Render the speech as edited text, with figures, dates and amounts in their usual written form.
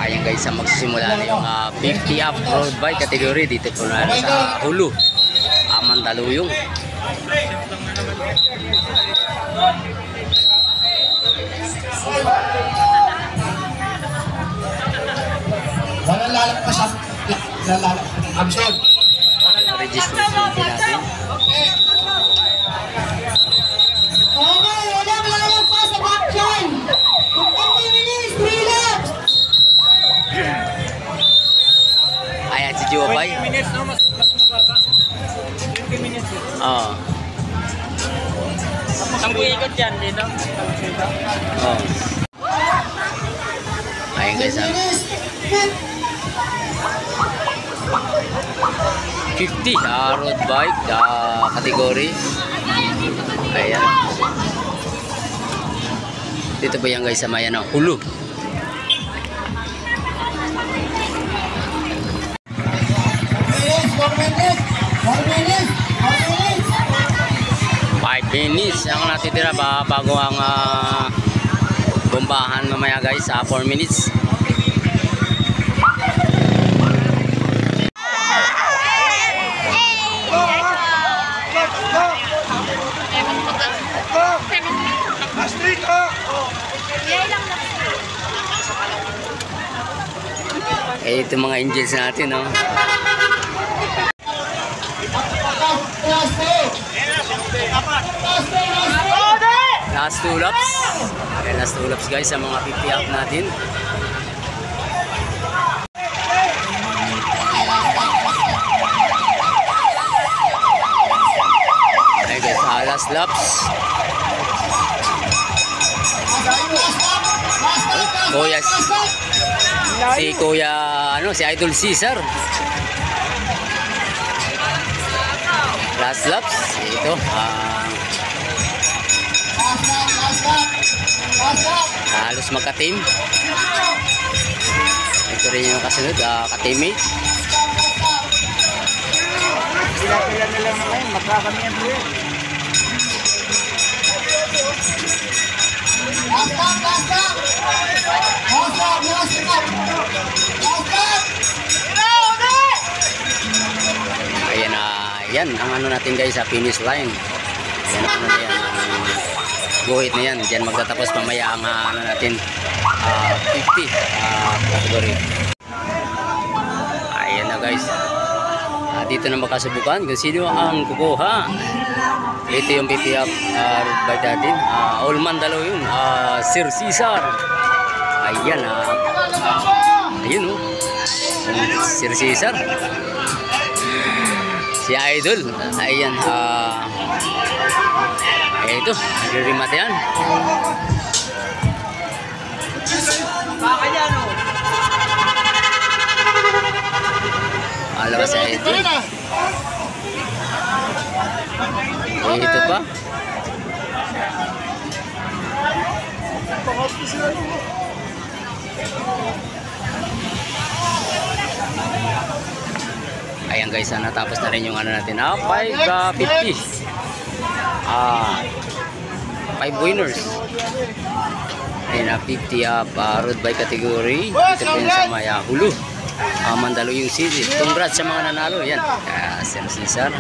Ayan guys, magsisimula na yung 50 up road bike category dito po na sa Hulu, Mandaluyong. Walang lalakpas sa Amson. Registration din natin. Walang lalakpas sa Amson. 20 minutes, 3 laps. Ayan si Jopay. 20 minutes no, mas mababa. 20 minutes. Oo. Ang ikot yan dito. Oh. Ayan guys, 50 road bike category. Ayan. Dito po yan guys sa may Hulu. Minutes ang natitira bago ang bombahan mamaya guys sa 4 minutes. Eh ito mga angels natin, no? Last 2 laps. Okay, last 2 laps guys sa mga 50 up natin. Okay guys, last laps. Kuya, si Idol Cesar. Last laps. Ito. Halos magka-team. Ito rin yung kasunod, ka-teammate. Sila na lang ngayon, magkakami yan doon. Ayan yan ang ano natin guys sa finish line. Yan ang ano na yan. Guhit na yan. Diyan magtatapos mamaya ang ano natin 50 category. Ayan na guys. Dito na makasubukan kung sino ang kukuha. Ito yung 50 up road bike natin. All Mandaluyong, Sir Cesar. Ayan ayun oh. Sir Cesar. Si Idol. Ayan ito, nagre-remat yan. Alam ba sa ito? Ito pa. Ayan guys, natapos na rin yung ano natin. 5 winners. Ayan 50 up road bike category. Ito po yun sa Maya Hulu, Mandaluyong City. Congrats sa mga nanalo. Yan, Sir Cesar.